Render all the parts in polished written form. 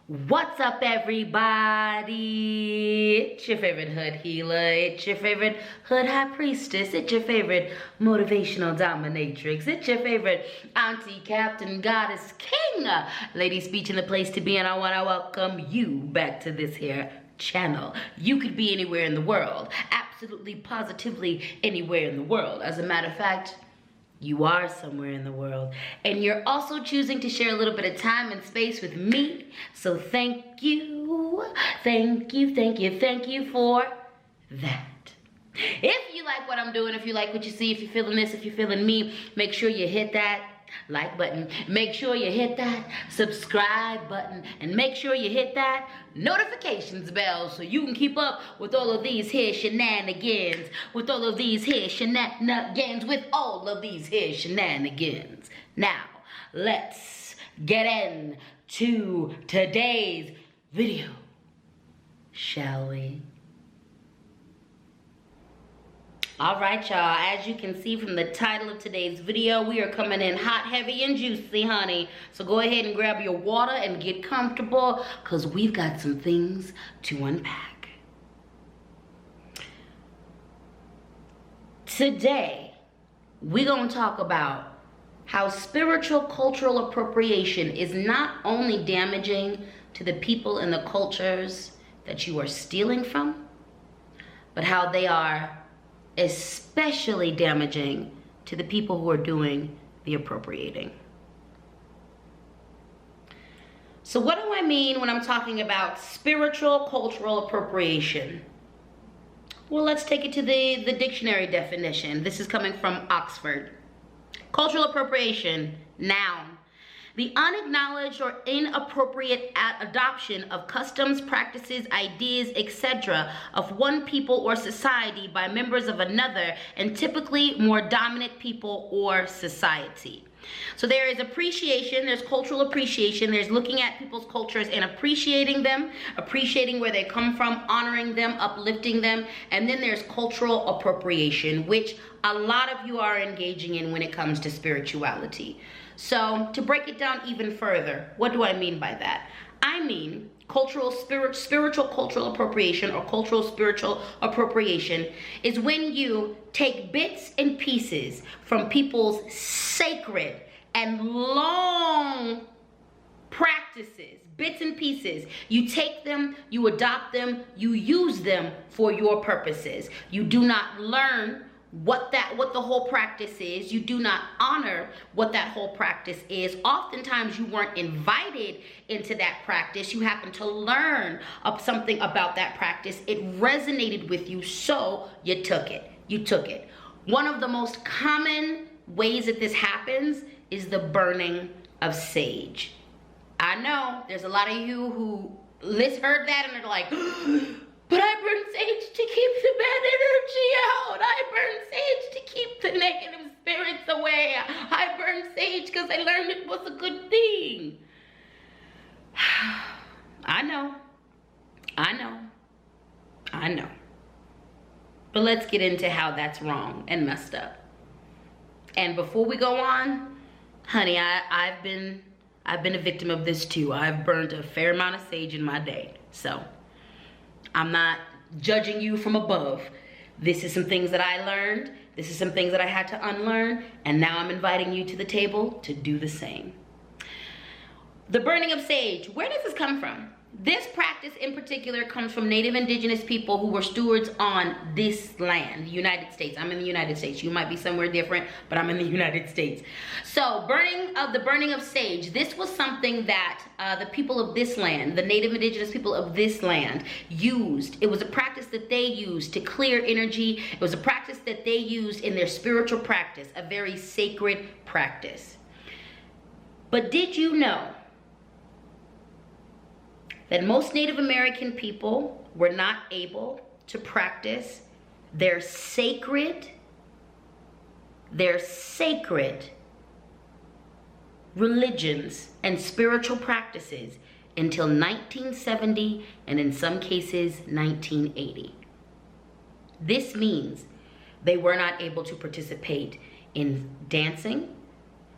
What's up, everybody? It's your favorite hood healer. It's your favorite hood high priestess. It's your favorite motivational dominatrix. It's your favorite auntie, captain, goddess, king. LadySpeech in the place to be, and I want to welcome you back to this here channel. You could be anywhere in the world. Absolutely, positively anywhere in the world. As a matter of fact, you are somewhere in the world, and you're also choosing to share a little bit of time and space with me. So thank you, thank you, thank you, thank you for that. If you like what I'm doing, if you like what you see, if you're feeling this, if you're feeling me, make sure you hit that like button. Make sure you hit that subscribe button, and make sure you hit that notifications bell so you can keep up with all of these here shenanigans, with all of these here shenanigans, with all of these here shenanigans. Now, let's get into today's video, shall we? All right, y'all, as you can see from the title of today's video, we are coming in hot, heavy, and juicy, honey. So go ahead and grab your water and get comfortable, because we've got some things to unpack. Today, we're going to talk about how spiritual cultural appropriation is not only damaging to the people and the cultures that you are stealing from, but how they are especially damaging to the people who are doing the appropriating. So what do I mean when I'm talking about spiritual cultural appropriation? Well, let's take it to the dictionary definition. This is coming from Oxford. Cultural appropriation, noun. The unacknowledged or inappropriate adoption of customs, practices, ideas, etc. of one people or society by members of another, and typically more dominant people or society. So there is appreciation, there's cultural appreciation, there's looking at people's cultures and appreciating them, appreciating where they come from, honoring them, uplifting them, and then there's cultural appropriation, which a lot of you are engaging in when it comes to spirituality. So to break it down even further, what do I mean by that? I mean spiritual cultural appropriation, or cultural spiritual appropriation, is when you take bits and pieces from people's sacred and long practices, bits and pieces. You take them, you adopt them, you use them for your purposes. You do not learn what the whole practice is. You do not honor what that whole practice is. Oftentimes you weren't invited into that practice. You happen to learn something about that practice. It resonated with you, so you took it. You took it. One of the most common ways that this happens is the burning of sage. I know there's a lot of you who heard that and they're like, but I burn sage to keep the bad energy out. I burn sage to keep the negative spirits away. I burn sage because I learned it was a good thing. I know. But let's get into how that's wrong and messed up. And before we go on, honey, I've been a victim of this too. I've burned a fair amount of sage in my day. So I'm not judging you from above. This is some things that I learned. This is some things that I had to unlearn. And now I'm inviting you to the table to do the same. The burning of sage, where does this come from? This practice in particular comes from Native Indigenous people who were stewards on this land, the United States. I'm in the United States. You might be somewhere different, but I'm in the United States. So the burning of sage, this was something that the people of this land, the Native Indigenous people of this land, used. It was a practice that they used to clear energy. It was a practice that they used in their spiritual practice, a very sacred practice. But did you know that most Native American people were not able to practice their sacred religions and spiritual practices until 1970, and in some cases 1980. This means they were not able to participate in dancing.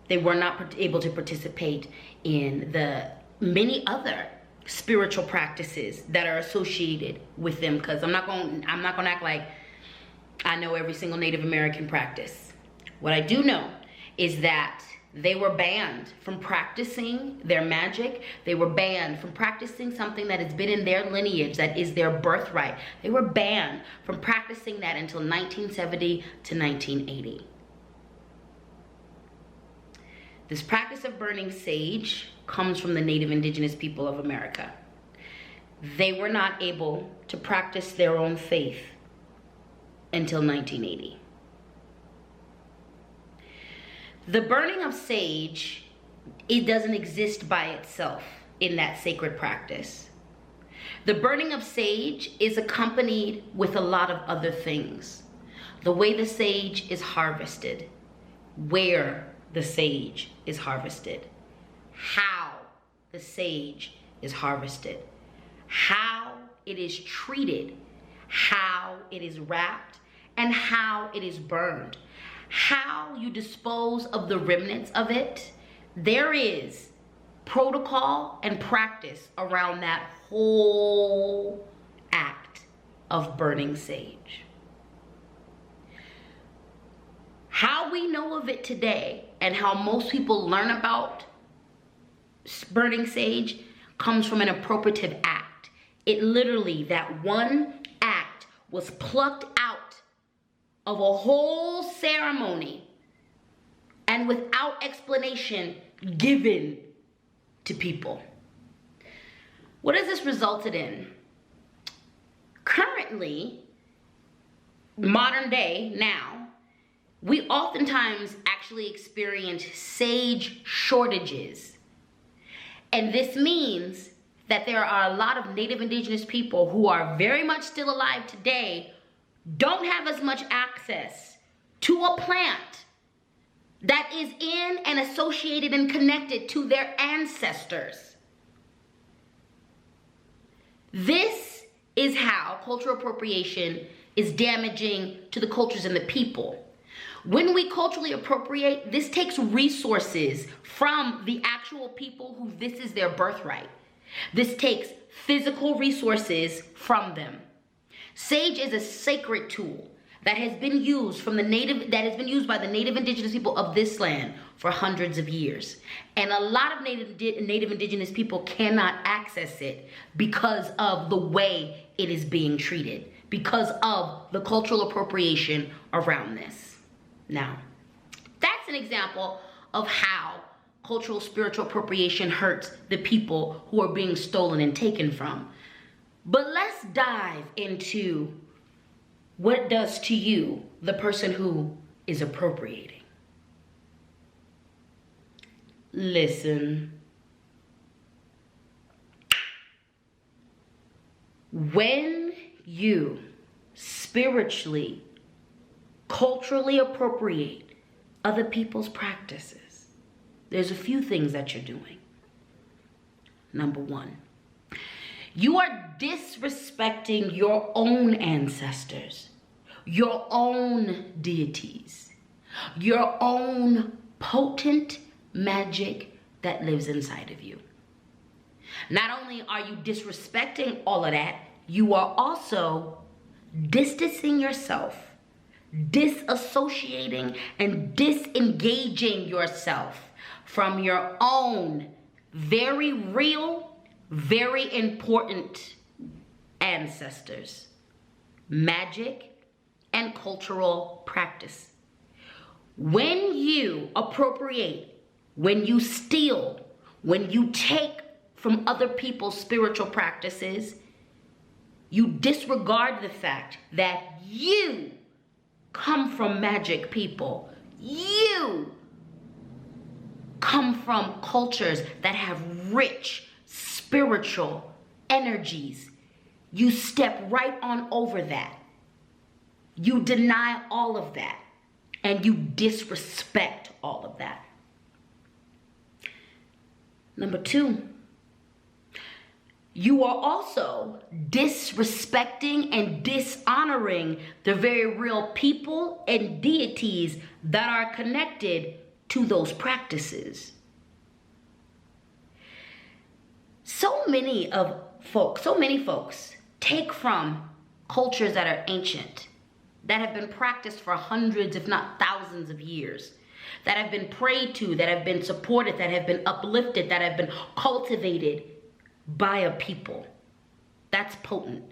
They were not able to participate in the many other spiritual practices that are associated with them, because I'm not gonna act like I know every single Native American practice. What I do know is that they were banned from practicing their magic. They were banned from practicing something that has been in their lineage, that is their birthright. They were banned from practicing that until 1970 to 1980. This practice of burning sage comes from the Native Indigenous people of America. They were not able to practice their own faith until 1980. The burning of sage, it doesn't exist by itself in that sacred practice. The burning of sage is accompanied with a lot of other things. The way the sage is harvested, where the sage is harvested, how the sage is harvested, how it is treated, how it is wrapped, and how it is burned, how you dispose of the remnants of it. There is protocol and practice around that whole act of burning sage. How we know of it today and how most people learn about burning sage comes from an appropriative act. It literally, that one act was plucked out of a whole ceremony and without explanation given to people. What has this resulted in? Currently, modern day now, we oftentimes actually experience sage shortages. And this means that there are a lot of Native Indigenous people who are very much still alive today, don't have as much access to a plant that is in and associated and connected to their ancestors. This is how cultural appropriation is damaging to the cultures and the people. When we culturally appropriate, this takes resources from the actual people who this is their birthright. This takes physical resources from them. Sage is a sacred tool that has been used by the Native Indigenous people of this land for hundreds of years. And a lot of Native Indigenous people cannot access it because of the way it is being treated, because of the cultural appropriation around this. Now, that's an example of how cultural spiritual appropriation hurts the people who are being stolen and taken from. But let's dive into what it does to you, the person who is appropriating. Listen. When you spiritually, culturally appropriate other people's practices, there's a few things that you're doing. Number one, you are disrespecting your own ancestors, your own deities, your own potent magic that lives inside of you. Not only are you disrespecting all of that, you are also distancing yourself, disassociating and disengaging yourself from your own very real, very important ancestors, magic, and cultural practice. When you appropriate, when you steal, when you take from other people's spiritual practices, you disregard the fact that you come from magic people. You come from cultures that have rich spiritual energies. You step right on over that. You deny all of that, and you disrespect all of that. Number two, you are also disrespecting and dishonoring the very real people and deities that are connected to those practices. So so many folks take from cultures that are ancient, that have been practiced for hundreds, if not thousands of years, that have been prayed to, that have been supported, that have been uplifted, that have been cultivated by a people. That's potent.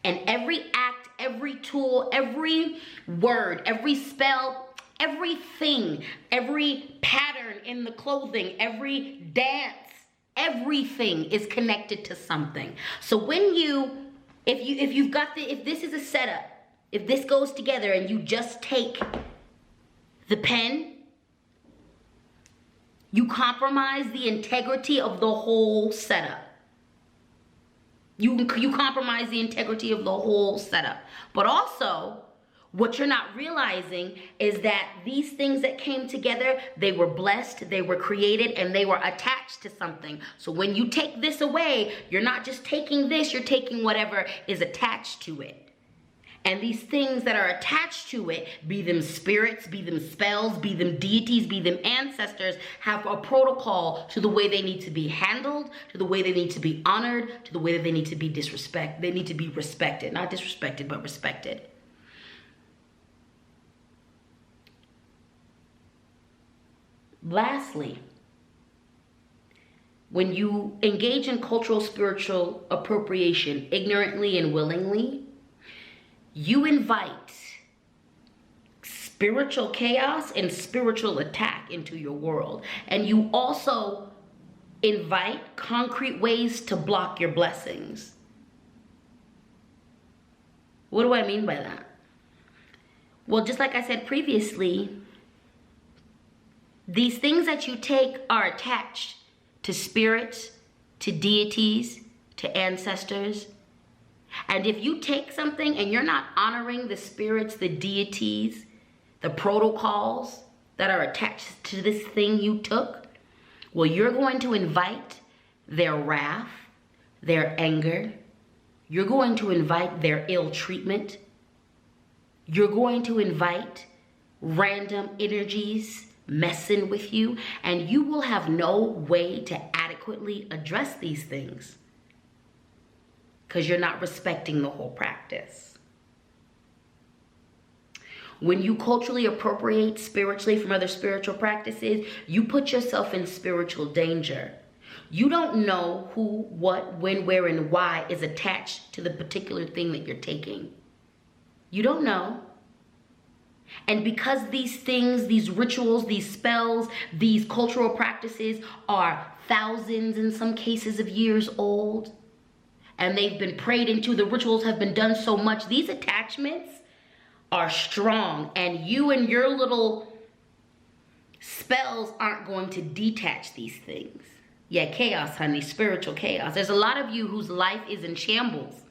And every act, every tool, every word, every spell, everything, every pattern in the clothing, every dance, everything is connected to something. So when if this is a setup, if this goes together and you just take the pen, you compromise the integrity of the whole setup. You compromise the integrity of the whole setup. But also, what you're not realizing is that these things that came together, they were blessed, they were created, and they were attached to something. So when you take this away, you're not just taking this, you're taking whatever is attached to it. And these things that are attached to it, be them spirits, be them spells, be them deities, be them ancestors, have a protocol to the way they need to be handled, to the way they need to be honored, to the way that they need to be respected, not disrespected, but respected. Lastly, when you engage in cultural spiritual appropriation ignorantly and willingly, you invite spiritual chaos and spiritual attack into your world. And you also invite concrete ways to block your blessings. What do I mean by that? Well, just like I said previously, these things that you take are attached to spirits, to deities, to ancestors. And if you take something and you're not honoring the spirits, the deities, the protocols that are attached to this thing you took, well, you're going to invite their wrath, their anger. You're going to invite their ill treatment. You're going to invite random energies messing with you, and you will have no way to adequately address these things because you're not respecting the whole practice. When you culturally appropriate spiritually from other spiritual practices, you put yourself in spiritual danger. You don't know who, what, when, where, and why is attached to the particular thing that you're taking. You don't know. And because these things, these rituals, these spells, these cultural practices are thousands, in some cases, of years old, and they've been prayed into, the rituals have been done so much, these attachments are strong, and you and your little spells aren't going to detach these things. Yeah, chaos, honey, spiritual chaos. There's a lot of you whose life is in shambles,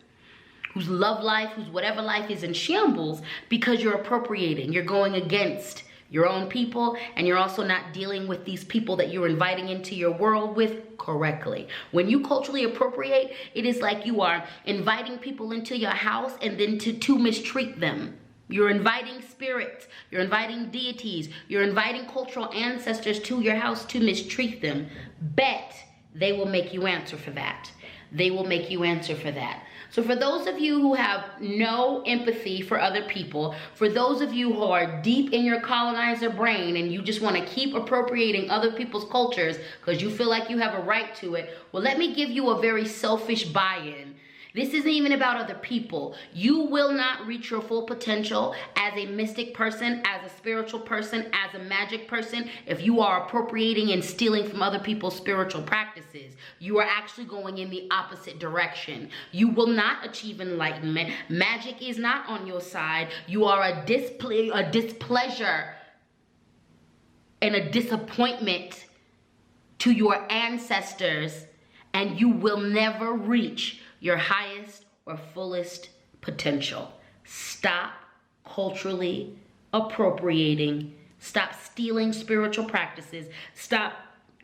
whose love life, whose whatever life is in shambles because you're appropriating. You're going against your own people, and you're also not dealing with these people that you're inviting into your world with correctly. When you culturally appropriate, it is like you are inviting people into your house and then to mistreat them. You're inviting spirits, you're inviting deities, you're inviting cultural ancestors to your house to mistreat them. Bet they will make you answer for that. They will make you answer for that. So for those of you who have no empathy for other people, for those of you who are deep in your colonizer brain and you just want to keep appropriating other people's cultures because you feel like you have a right to it, well, let me give you a very selfish buy-in. This isn't even about other people. You will not reach your full potential as a mystic person, as a spiritual person, as a magic person, if you are appropriating and stealing from other people's spiritual practices. You are actually going in the opposite direction. You will not achieve enlightenment. Magic is not on your side. You are a displeasure and a disappointment to your ancestors, and you will never reach your highest or fullest potential. Stop culturally appropriating. Stop stealing spiritual practices. Stop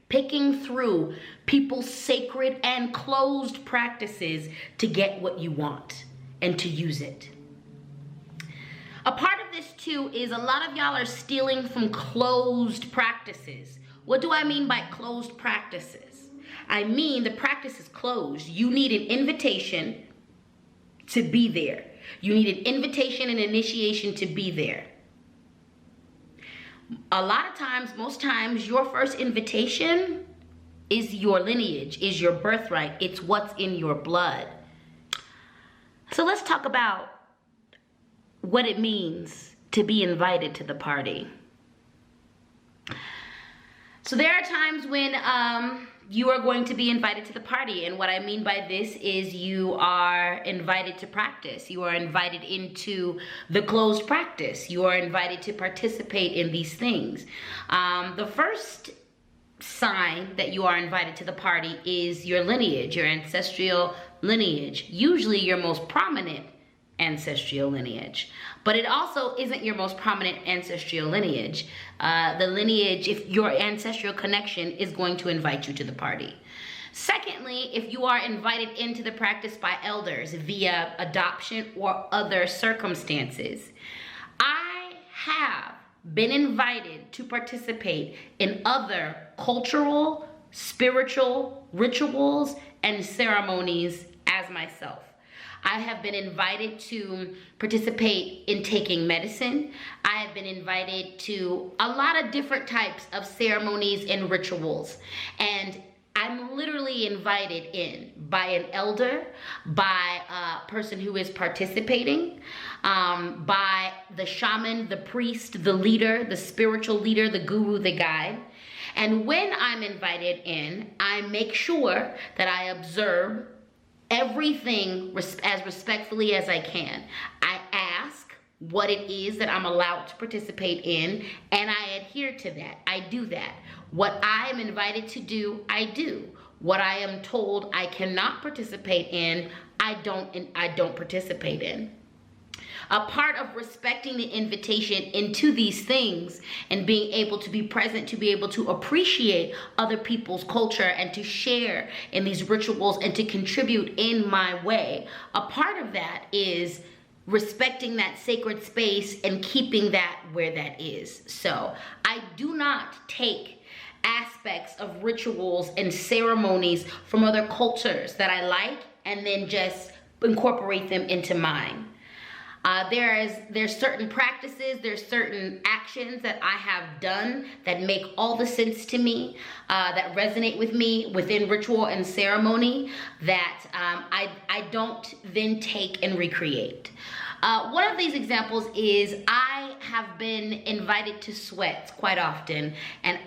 picking through people's sacred and closed practices to get what you want and to use it. A part of this too is a lot of y'all are stealing from closed practices. What do I mean by closed practices? I mean the practice is closed. You need an invitation to be there. You need an invitation and initiation to be there. A lot of times, most times, your first invitation is your lineage, is your birthright. It's what's in your blood. So let's talk about what it means to be invited to the party. So there are times when you are going to be invited to the party. And what I mean by this is you are invited to practice. You are invited into the closed practice. You are invited to participate in these things. The first sign that you are invited to the party is your lineage, your ancestral lineage, usually your most prominent ancestral lineage. But it also isn't your most prominent ancestral lineage. The lineage, if your ancestral connection, is going to invite you to the party. Secondly, if you are invited into the practice by elders via adoption or other circumstances. I have been invited to participate in other cultural, spiritual rituals and ceremonies as myself. I have been invited to participate in taking medicine. I have been invited to a lot of different types of ceremonies and rituals. And I'm literally invited in by an elder, by a person who is participating, by the shaman, the priest, the leader, the spiritual leader, the guru, the guide. And when I'm invited in, I make sure that I observe everything as respectfully as I can. I ask what it is that I'm allowed to participate in, and I adhere to that. I do that. What I am invited to do, I do. What I am told I cannot participate in, I don't participate in. A part of respecting the invitation into these things and being able to be present, to be able to appreciate other people's culture and to share in these rituals and to contribute in my way. A part of that is respecting that sacred space and keeping that where that is. So I do not take aspects of rituals and ceremonies from other cultures that I like and then just incorporate them into mine. There's certain practices, there's certain actions that I have done that make all the sense to me, that resonate with me within ritual and ceremony that I don't then take and recreate. One of these examples is I have been invited to sweats quite often, and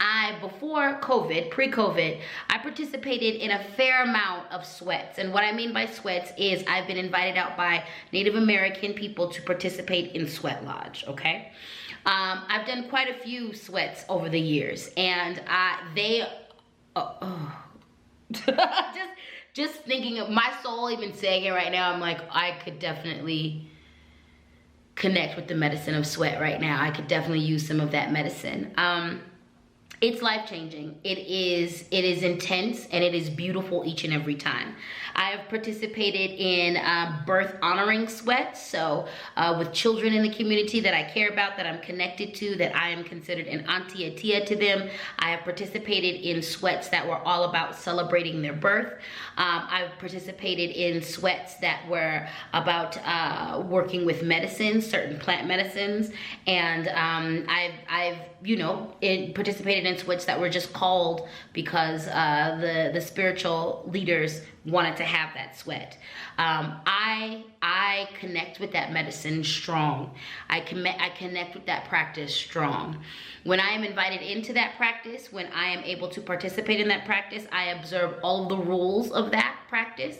before COVID, pre-COVID, I participated in a fair amount of sweats. And what I mean by sweats is I've been invited out by Native American people to participate in Sweat Lodge, okay? I've done quite a few sweats over the years, and just thinking of my soul, even saying it right now, I'm like, I could definitely connect with the medicine of sweat right now. I could definitely use some of that medicine. It's life-changing. It is intense, and it is beautiful each and every time. I have participated in birth honoring sweats, so with children in the community that I care about, that I'm connected to, that I am considered an auntie, a tia to them. I have participated in sweats that were all about celebrating their birth. I've participated in sweats that were about working with medicines, certain plant medicines, and I've participated in sweats that were just called because the spiritual leaders wanted to have that sweat. I connect with that medicine strong. I connect with that practice strong. When I am invited into that practice, when I am able to participate in that practice, I observe all the rules of that practice.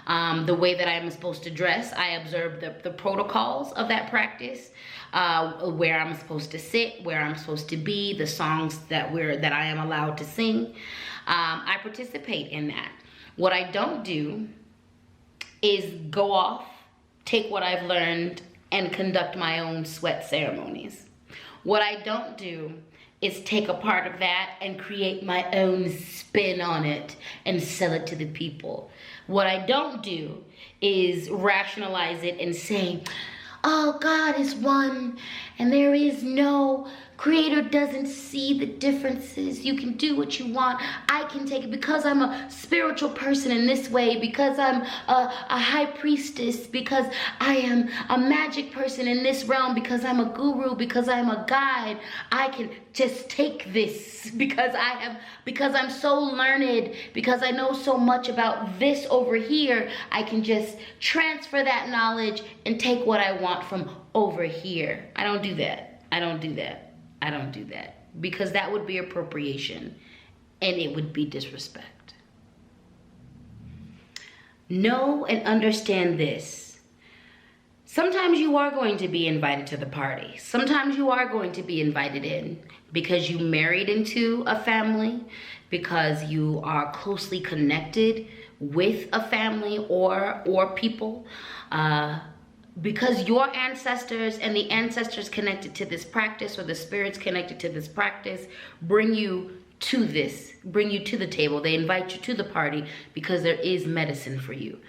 The way that I am supposed to dress, I observe the protocols of that practice. Where I'm supposed to sit, where I'm supposed to be, the songs that I am allowed to sing. I participate in that. What I don't do is go off, take what I've learned, and conduct my own sweat ceremonies. What I don't do is take a part of that and create my own spin on it and sell it to the people. What I don't do is rationalize it and say, oh, God is one, and there is no Creator doesn't see the differences. You can do what you want. I can take it because I'm a spiritual person in this way, because I'm a high priestess, because I am a magic person in this realm, because I'm a guru, because I'm a guide. I can just take this because I'm so learned, because I know so much about this over here. I can just transfer that knowledge and take what I want from over here. I don't do that. I don't do that. I don't do that, because that would be appropriation and it would be disrespect. Know and understand this. Sometimes you are going to be invited to the party. Sometimes you are going to be invited in because you married into a family, because you are closely connected with a family or people, because your ancestors and the ancestors connected to this practice, or the spirits connected to this practice, bring you to the table. They invite you to the party because there is medicine for you.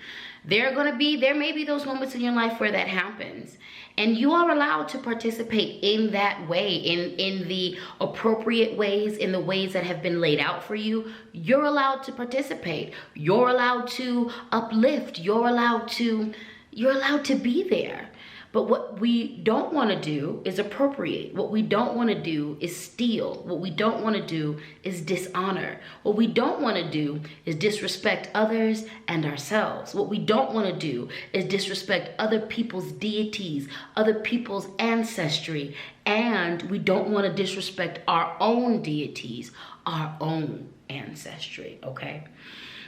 There may be those moments in your life where that happens, and you are allowed to participate in that way, in the appropriate ways, in the ways that have been laid out for you. You're allowed to participate. You're allowed to uplift. You're allowed to be there. But what we don't want to do is appropriate. What we don't want to do is steal. What we don't want to do is dishonor. What we don't want to do is disrespect others and ourselves. What we don't want to do is disrespect other people's deities, other people's ancestry, and we don't want to disrespect our own deities, our own ancestry, okay?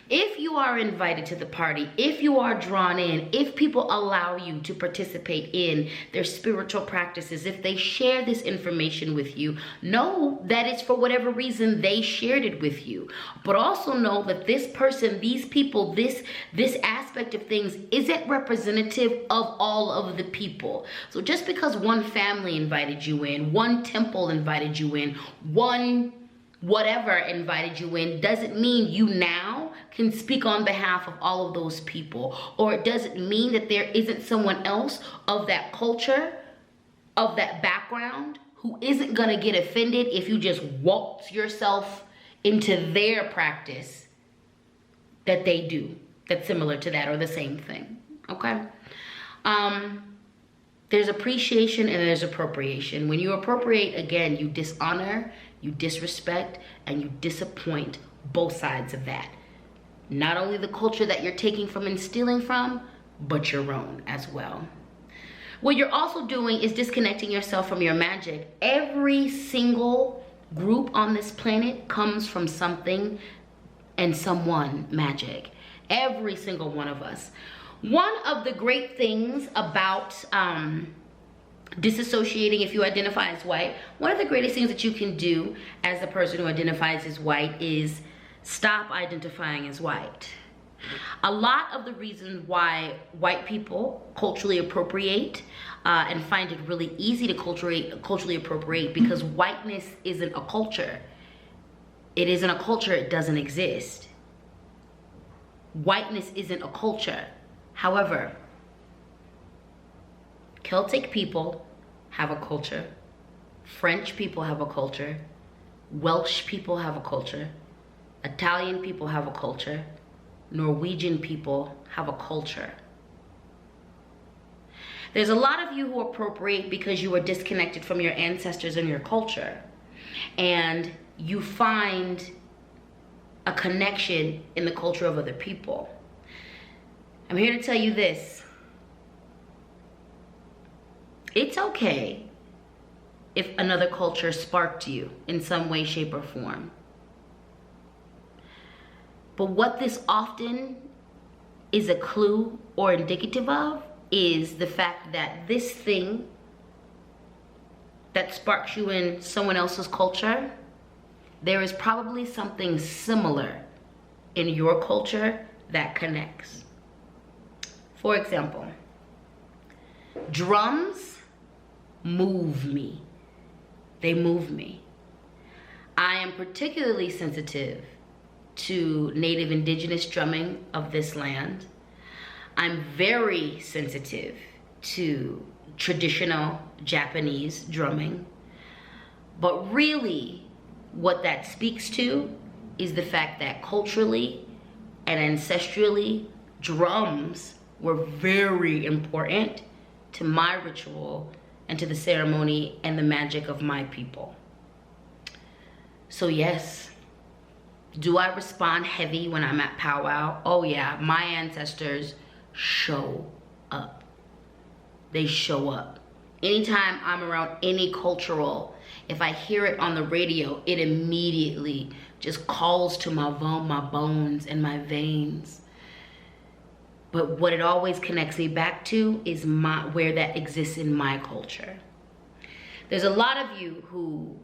If you are invited to the party, if you are drawn in, if people allow you to participate in their spiritual practices, if they share this information with you, know that it's for whatever reason they shared it with you. But also know that this person, these people, this aspect of things isn't representative of all of the people. So just because one family invited you in, one temple invited you in, one whatever invited you in, doesn't mean you now can speak on behalf of all of those people. Or it doesn't mean that there isn't someone else of that culture, of that background, who isn't gonna get offended if you just waltz yourself into their practice that they do, that's similar to that or the same thing, okay? There's appreciation and there's appropriation. When you appropriate, again, you dishonor, you disrespect, and you disappoint both sides of that. Not only the culture that you're taking from and stealing from, but your own as well. What you're also doing is disconnecting yourself from your magic. Every single group on this planet comes from something and someone magic. Every single one of us. One of the great things about disassociating, if you identify as white, one of the greatest things that you can do as a person who identifies as white is stop identifying as white. A lot of the reasons why white people culturally appropriate and find it really easy to culturally appropriate, because whiteness isn't a culture. It isn't a culture, it doesn't exist. Whiteness isn't a culture. However, Celtic people have a culture. French people have a culture. Welsh people have a culture. Italian people have a culture. Norwegian people have a culture. There's a lot of you who appropriate because you are disconnected from your ancestors and your culture. And you find a connection in the culture of other people. I'm here to tell you this. It's okay if another culture sparked you in some way, shape, or form. But what this often is a clue or indicative of is the fact that this thing that sparks you in someone else's culture, there is probably something similar in your culture that connects. For example, drums move me. They move me. I am particularly sensitive to native indigenous drumming of this land. I'm very sensitive to traditional Japanese drumming. But really, what that speaks to is the fact that culturally and ancestrally, drums were very important to my ritual and to the ceremony and the magic of my people. So yes, do I respond heavy when I'm at powwow? Oh yeah, my ancestors show up. They show up. Anytime I'm around any cultural, if I hear it on the radio, it immediately just calls to my bones and my veins. But what it always connects me back to is where that exists in my culture. There's a lot of you who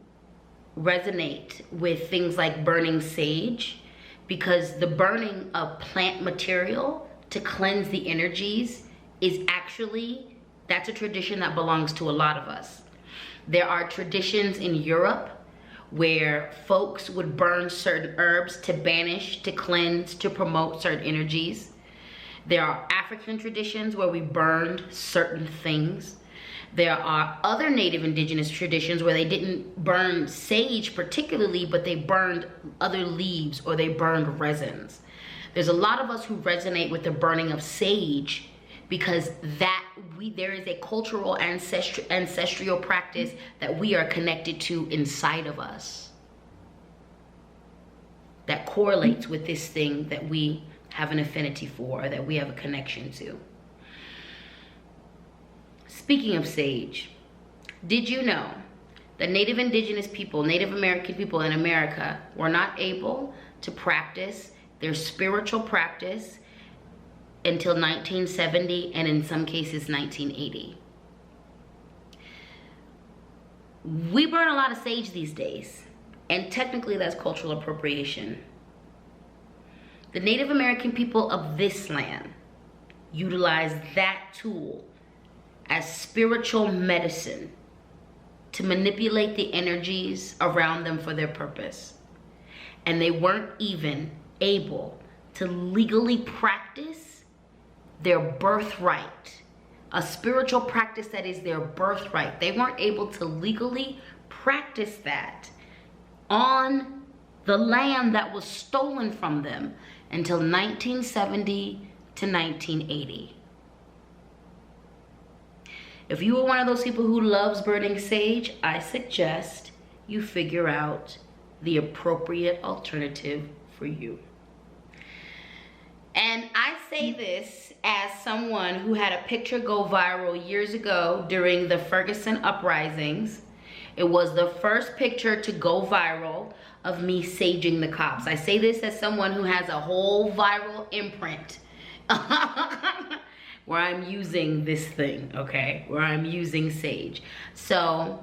resonate with things like burning sage, because the burning of plant material to cleanse the energies is actually, that's a tradition that belongs to a lot of us. There are traditions in Europe where folks would burn certain herbs to banish, to cleanse, to promote certain energies. There are African traditions where we burned certain things. There are other native indigenous traditions where they didn't burn sage particularly, but they burned other leaves or they burned resins. There's a lot of us who resonate with the burning of sage because there is a cultural ancestral practice that we are connected to inside of us that correlates with this thing that we have an affinity for, or that we have a connection to. Speaking of sage, did you know that Native indigenous people, Native American people in America were not able to practice their spiritual practice until 1970, and in some cases 1980. We burn a lot of sage these days, and technically that's cultural appropriation. The Native American people of this land utilize that tool as spiritual medicine to manipulate the energies around them for their purpose. And they weren't even able to legally practice their birthright, a spiritual practice that is their birthright. They weren't able to legally practice that on the land that was stolen from them until 1970 to 1980. If you are one of those people who loves burning sage, I suggest you figure out the appropriate alternative for you. And I say this as someone who had a picture go viral years ago during the Ferguson uprisings. It was the first picture to go viral of me saging the cops. I say this as someone who has a whole viral imprint where I'm using this thing, okay? Where I'm using sage. So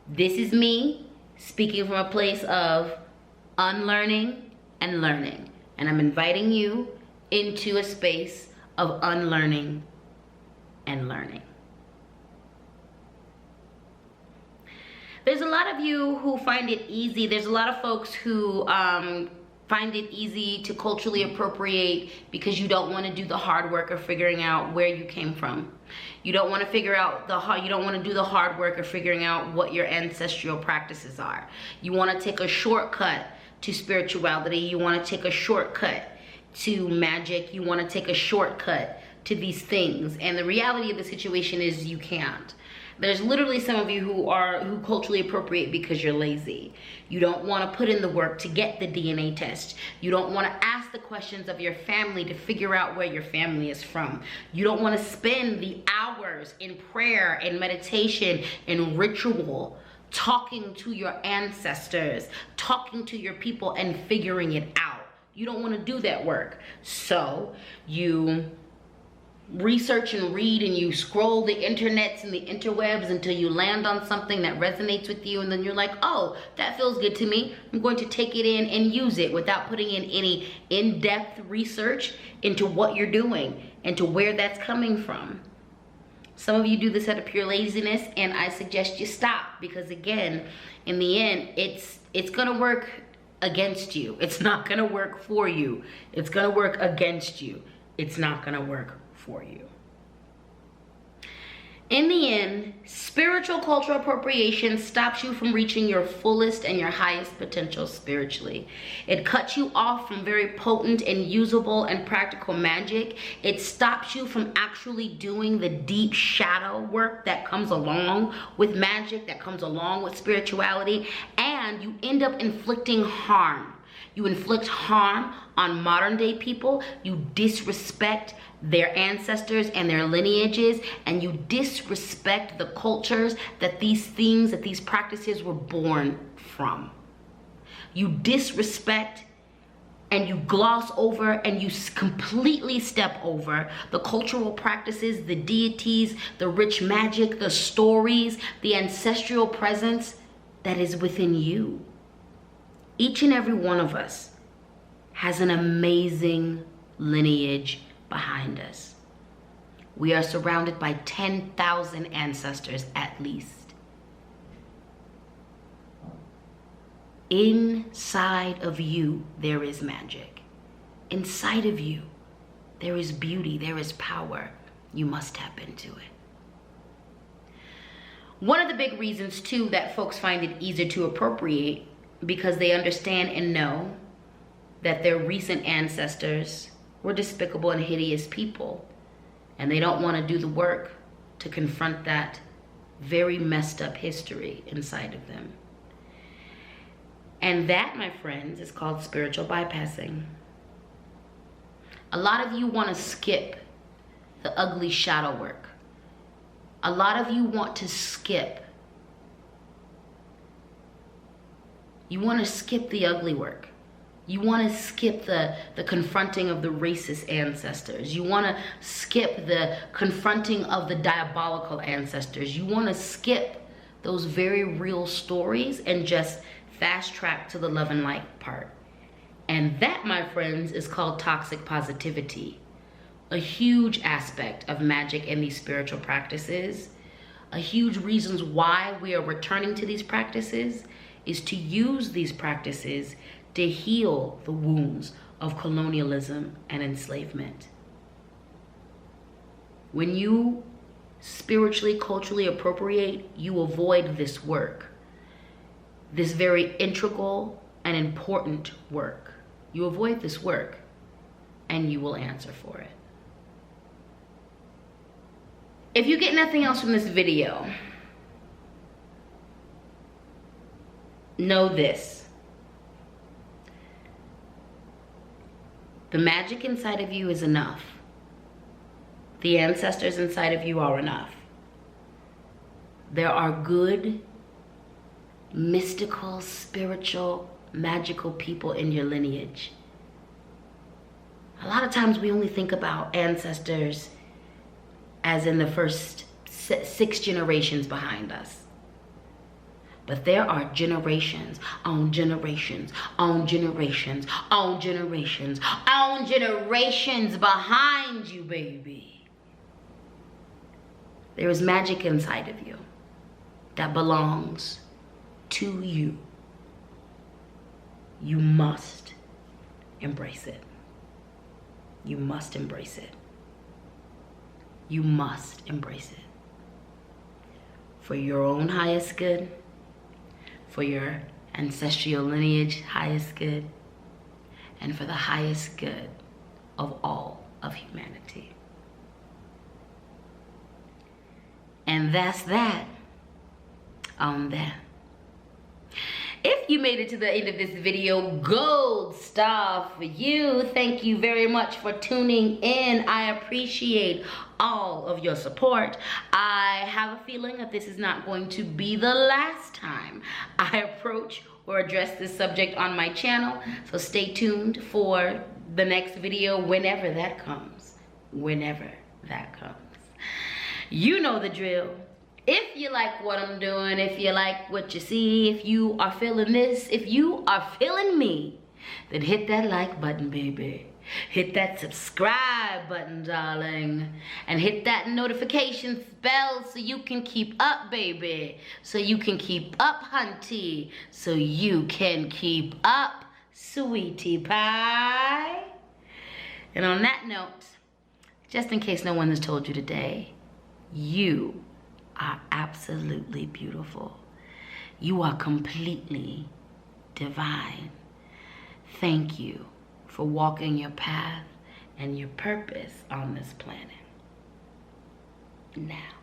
this is me speaking from a place of unlearning and learning. And I'm inviting you into a space of unlearning and learning. There's a lot of you who find it easy. There's a lot of folks who find it easy to culturally appropriate because you don't want to do the hard work of figuring out where you came from. You don't want to figure out you don't want to do the hard work of figuring out what your ancestral practices are. You want to take a shortcut to spirituality. You want to take a shortcut to magic. You want to take a shortcut to these things, and the reality of the situation is you can't. There's literally some of you who culturally appropriate because you're lazy. You don't want to put in the work to get the DNA test. You don't want to ask the questions of your family to figure out where your family is from. You don't want to spend the hours in prayer and meditation and ritual talking to your ancestors, talking to your people and figuring it out. You don't want to do that work. So you research and read and you scroll the internets and the interwebs until you land on something that resonates with you, and then you're like, oh, that feels good to me. I'm going to take it in and use it without putting in any in-depth research into what you're doing and to where that's coming from. Some of you do this out of pure laziness, and I suggest you stop, because again, in the end, it's gonna work against you. It's not gonna work for you. It's gonna work against you. It's not gonna work for you. In the end, spiritual cultural appropriation stops you from reaching your fullest and your highest potential spiritually. It cuts you off from very potent and usable and practical magic. It stops you from actually doing the deep shadow work that comes along with magic, that comes along with spirituality, and you end up inflicting harm. You inflict harm on modern day people. You disrespect their ancestors and their lineages, and you disrespect the cultures that these things, that these practices were born from. You disrespect and you gloss over and you completely step over the cultural practices, the deities, the rich magic, the stories, the ancestral presence that is within you. Each and every one of us has an amazing lineage behind us. We are surrounded by 10,000 ancestors at least. Inside of you, there is magic. Inside of you, there is beauty, there is power. You must tap into it. One of the big reasons, too, that folks find it easier to appropriate, because they understand and know that their recent ancestors were despicable and hideous people, and they don't want to do the work to confront that very messed up history inside of them. And that, my friends, is called spiritual bypassing. A lot of you want to skip the ugly shadow work. A lot of you want to skip. You want to skip the ugly work. You want to skip the confronting of the racist ancestors. You want to skip the confronting of the diabolical ancestors. You want to skip those very real stories and just fast track to the love and light part. And that, my friends, is called toxic positivity. A huge aspect of magic and these spiritual practices, a huge reasons why we are returning to these practices, is to use these practices to heal the wounds of colonialism and enslavement. When you spiritually, culturally appropriate, you avoid this work, this very integral and important work. You avoid this work, and you will answer for it. If you get nothing else from this video, know this. The magic inside of you is enough. The ancestors inside of you are enough. There are good, mystical, spiritual, magical people in your lineage. A lot of times we only think about ancestors as in the first 6 generations behind us. But there are generations on generations on generations on generations on generations behind you, baby. There is magic inside of you that belongs to you. You must embrace it. You must embrace it. You must embrace it. For your own highest good, for your ancestral lineage highest good, and for the highest good of all of humanity. And that's that on that. If you made it to the end of this video, gold star for you. Thank you very much for tuning in. I appreciate all of your support. I have a feeling that this is not going to be the last time I approach or address this subject on my channel. So stay tuned for the next video whenever that comes. Whenever that comes. You know the drill. If you like what I'm doing, if you like what you see, if you are feeling this, if you are feeling me, then hit that like button, baby. Hit that subscribe button, darling. And hit that notification bell so you can keep up, baby. So you can keep up, hunty. So you can keep up, sweetie pie. And on that note, just in case no one has told you today, you are absolutely beautiful. You are completely divine. Thank you for walking your path and your purpose on this planet. Now,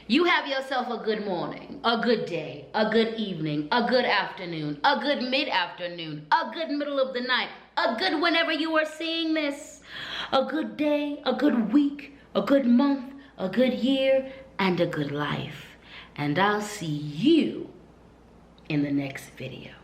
you have yourself a good morning, a good day, a good evening, a good afternoon, a good mid-afternoon, a good middle of the night, a good whenever you are seeing this, a good day, a good week, a good month, a good year, and a good life. And I'll see you in the next video.